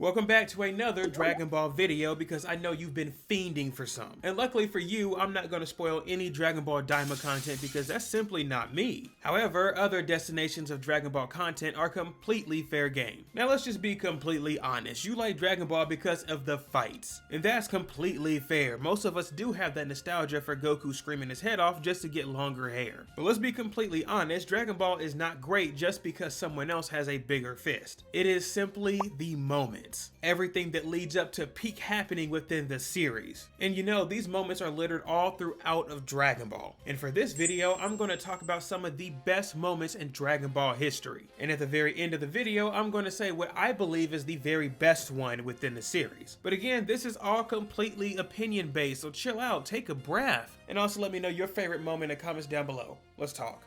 Welcome back to another Dragon Ball video because I know you've been fiending for some. And luckily for you, I'm not going to spoil any Dragon Ball Daima content because that's simply not me. However, other destinations of Dragon Ball content are completely fair game. Now let's just be completely honest. You like Dragon Ball because of the fights. And that's completely fair. Most of us do have that nostalgia for Goku screaming his head off just to get longer hair. But let's be completely honest, Dragon Ball is not great just because someone else has a bigger fist. It is simply the moment. Everything that leads up to peak happening within the series. And you know, these moments are littered all throughout of Dragon Ball. And for this video, I'm going to talk about some of the best moments in Dragon Ball history. And at the very end of the video, I'm going to say what I believe is the very best one within the series. But again, this is all completely opinion based, so chill out, take a breath. And also let me know your favorite moment in the comments down below. Let's talk.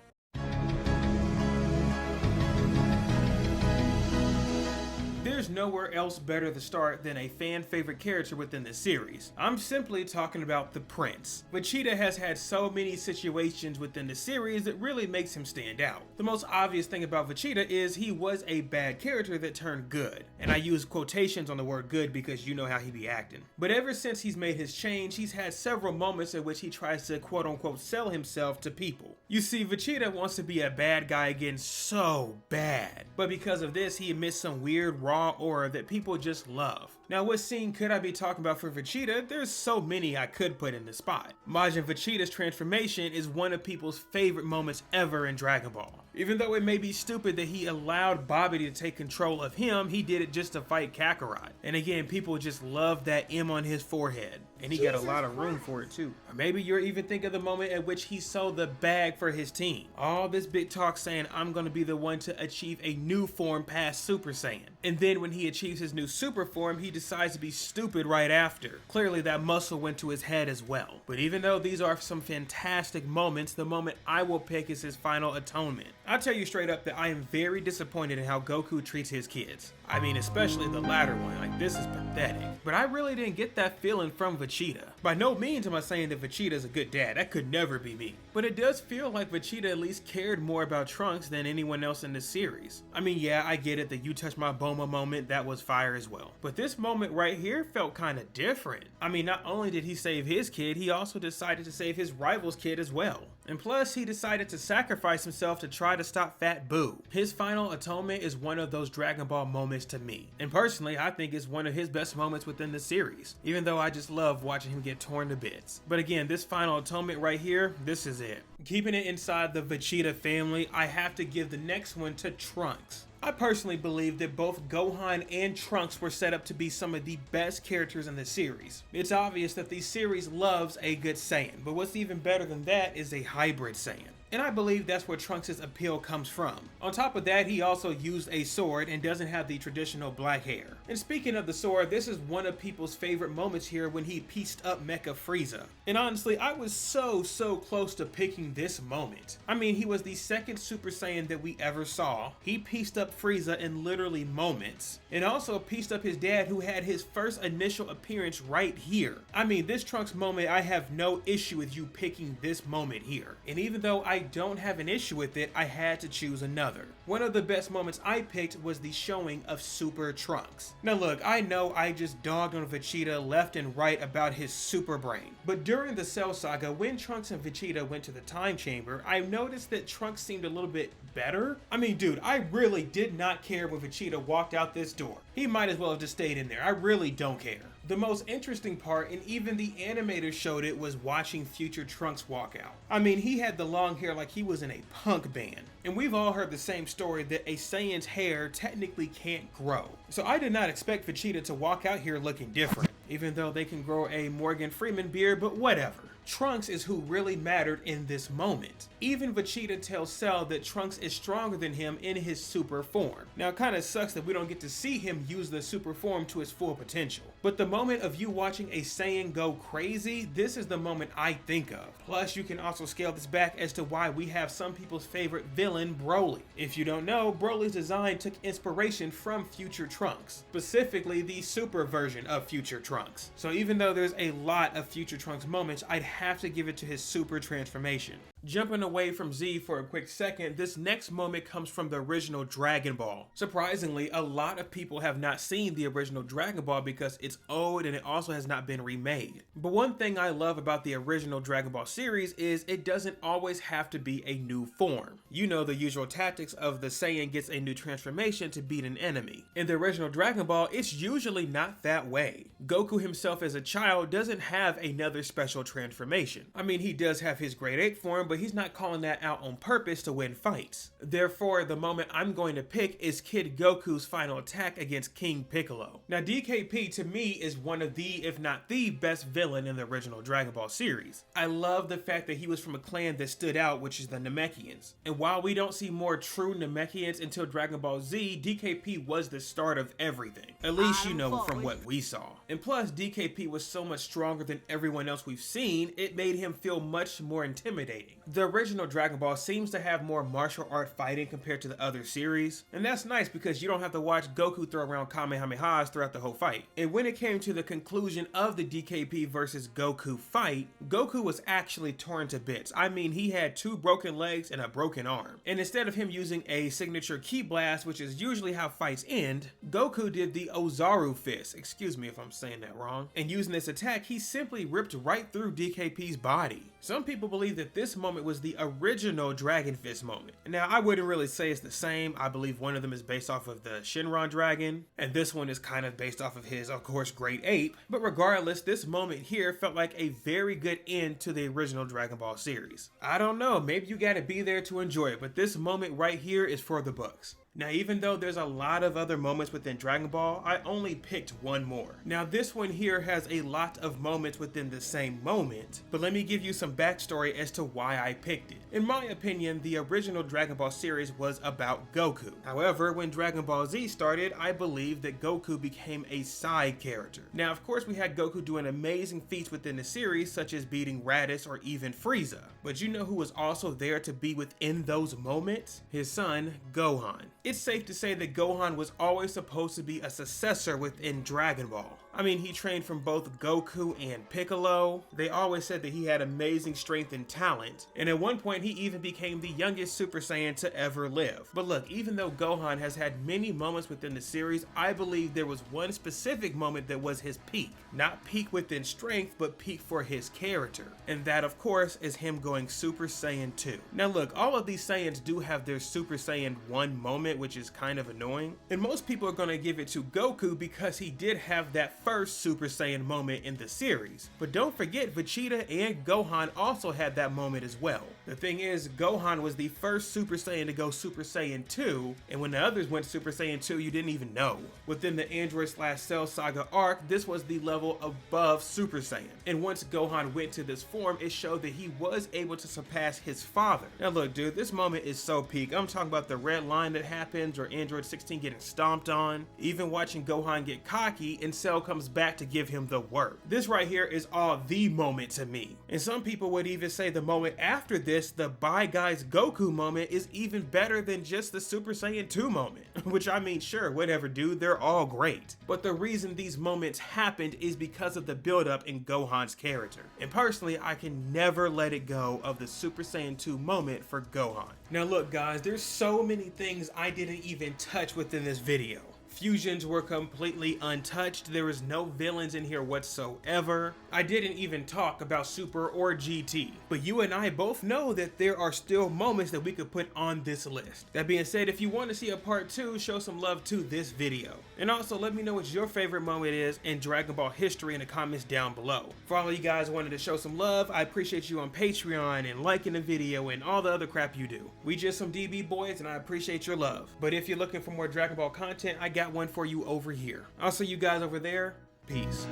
There's nowhere else better to start than a fan favorite character within the series. I'm simply talking about the Prince. Vegeta has had so many situations within the series that really makes him stand out. The most obvious thing about Vegeta is he was a bad character that turned good. And I use quotations on the word good because you know how he be acting. But ever since he's made his change, he's had several moments in which he tries to quote unquote sell himself to people. You see, Vegeta wants to be a bad guy again so bad. But because of this, he emits some weird raw aura that people just love. Now, what scene could I be talking about for Vegeta? There's so many I could put in the spot. Majin Vegeta's transformation is one of people's favorite moments ever in Dragon Ball. Even though it may be stupid that he allowed Bobby to take control of him, he did it just to fight Kakarot. And again, people just love that M on his forehead. And he got a lot of room for it too. Or maybe you're even thinking of the moment at which he sold the bag for his team. All this big talk saying, I'm gonna be the one to achieve a new form past Super Saiyan. And then when he achieves his new super form, he decides to be stupid right after. Clearly that muscle went to his head as well. But even though these are some fantastic moments, the moment I will pick is his final atonement. I'll tell you straight up that I am very disappointed in how Goku treats his kids. I mean, especially the latter one, like this is pathetic. But I really didn't get that feeling from Vegeta. By no means am I saying that Vegeta is a good dad, that could never be me. But it does feel like Vegeta at least cared more about Trunks than anyone else in this series. I mean, yeah, I get it, the you touch my Boma moment, that was fire as well. But this moment right here felt kind of different. I mean, not only did he save his kid, he also decided to save his rival's kid as well. And plus, he decided to sacrifice himself to try to stop Fat Boo. His final atonement is one of those Dragon Ball moments to me. And personally, I think it's one of his best moments within the series, even though I just love watching him get torn to bits. But again, this final atonement right here, this is it. Keeping it inside the Vegeta family, I have to give the next one to Trunks. I personally believe that both Gohan and Trunks were set up to be some of the best characters in the series. It's obvious that the series loves a good Saiyan, but what's even better than that is a hybrid Saiyan. And I believe that's where Trunks' appeal comes from. On top of that, he also used a sword and doesn't have the traditional black hair. And speaking of the sword, this is one of people's favorite moments here when he pieced up Mecha Frieza. And honestly, I was so close to picking this moment. I mean, he was the second Super Saiyan that we ever saw. He pieced up Frieza in literally moments. And also pieced up his dad, who had his first initial appearance right here. I mean, this Trunks moment, I have no issue with you picking this moment here. And even though I don't have an issue with it, I had to choose another. One of the best moments I picked was the showing of Super Trunks. Now look, I know I just dogged on Vegeta left and right about his super brain, but during the Cell Saga, when Trunks and Vegeta went to the time chamber, I noticed that Trunks seemed a little bit better. I mean, dude, I really did not care when Vegeta walked out this door. He might as well have just stayed in there. I really don't care. The most interesting part, and even the animators showed it, was watching future Trunks walk out. I mean, he had the long hair like he was in a punk band. And we've all heard the same story that a Saiyan's hair technically can't grow. So I did not expect Vegeta to walk out here looking different, even though they can grow a Morgan Freeman beard, but whatever. Trunks is who really mattered in this moment. Even Vegeta tells Cell that Trunks is stronger than him in his super form. Now it kinda sucks that we don't get to see him use the super form to his full potential. But the moment of you watching a Saiyan go crazy, this is the moment I think of. Plus you can also scale this back as to why we have some people's favorite villain, Broly. If you don't know, Broly's design took inspiration from future Trunks, specifically the super version of future Trunks. So even though there's a lot of future Trunks moments, I'd have to give it to his super transformation. Jumping away from Z for a quick second, this next moment comes from the original Dragon Ball. Surprisingly, a lot of people have not seen the original Dragon Ball because it's old and it also has not been remade. But one thing I love about the original Dragon Ball series is it doesn't always have to be a new form. You know the usual tactics of the Saiyan gets a new transformation to beat an enemy. In the original Dragon Ball, it's usually not that way. Goku himself as a child doesn't have another special transformation. I mean, he does have his grade 8 form, but he's not calling that out on purpose to win fights. Therefore, the moment I'm going to pick is Kid Goku's final attack against King Piccolo. Now, DKP to me is one of the, if not the best villain in the original Dragon Ball series. I love the fact that he was from a clan that stood out, which is the Namekians. And while we don't see more true Namekians until Dragon Ball Z, DKP was the start of everything. At least you know from what we saw. And plus, DKP was so much stronger than everyone else we've seen, it made him feel much more intimidating. The original Dragon Ball seems to have more martial art fighting compared to the other series, and that's nice because you don't have to watch Goku throw around Kamehamehas throughout the whole fight. And when it came to the conclusion of the DKP versus Goku fight, Goku was actually torn to bits. I mean, he had 2 broken legs and a broken arm. And instead of him using a signature ki blast, which is usually how fights end, Goku did the Ozaru fist, excuse me if I'm saying that wrong, and using this attack, he simply ripped right through DKP's body. Some people believe that this moment was the original Dragon Fist moment. Now, I wouldn't really say it's the same. I believe one of them is based off of the Shinron Dragon, and this one is kind of based off of his, of course, Great Ape. But regardless, this moment here felt like a very good end to the original Dragon Ball series. I don't know, maybe you gotta be there to enjoy it, but this moment right here is for the books. Now, even though there's a lot of other moments within Dragon Ball, I only picked one more. Now, this one here has a lot of moments within the same moment, but let me give you some backstory as to why I picked it. In my opinion, the original Dragon Ball series was about Goku. However, when Dragon Ball Z started, I believe that Goku became a side character. Now, of course, we had Goku doing amazing feats within the series, such as beating Raditz or even Frieza. But you know who was also there to be within those moments? His son, Gohan. It's safe to say that Gohan was always supposed to be a successor within Dragon Ball. I mean, he trained from both Goku and Piccolo. They always said that he had amazing strength and talent, and at one point he even became the youngest Super Saiyan to ever live. But look, even though Gohan has had many moments within the series, I believe there was one specific moment that was his peak. Not peak within strength, but peak for his character. And that, of course, is him going Super Saiyan 2. Now look, all of these Saiyans do have their Super Saiyan 1 moment, which is kind of annoying. And most people are going to give it to Goku because he did have that first Super Saiyan moment in the series. But don't forget, Vegeta and Gohan also had that moment as well. The thing is, Gohan was the first Super Saiyan to go Super Saiyan 2, and when the others went Super Saiyan 2, you didn't even know. Within the Android/Cell Saga arc, this was the level above Super Saiyan. And once Gohan went to this form, it showed that he was able to surpass his father. Now look, dude, this moment is so peak. I'm talking about the red line that happens, or Android 16 getting stomped on, even watching Gohan get cocky and Cell comes back to give him the work. This right here is all the moment to me. And some people would even say the moment after this, the Bye Guys Goku moment, is even better than just the Super Saiyan 2 moment. Which, I mean, sure, whatever, dude, they're all great. But the reason these moments happened is because of the buildup in Gohan's character. And personally, I can never let it go of the Super Saiyan 2 moment for Gohan. Now look, guys, there's so many things I didn't even touch within this video. Fusions were completely untouched. There was no villains in here whatsoever. I didn't even talk about Super or GT. But you and I both know that there are still moments that we could put on this list. That being said, if you want to see a part 2, show some love to this video. And also let me know what your favorite moment is in Dragon Ball history in the comments down below. For all of you guys wanted to show some love, I appreciate you on Patreon and liking the video and all the other crap you do. We just some DB boys and I appreciate your love. But if you're looking for more Dragon Ball content, I got one for you over here. I'll see you guys over there. Peace.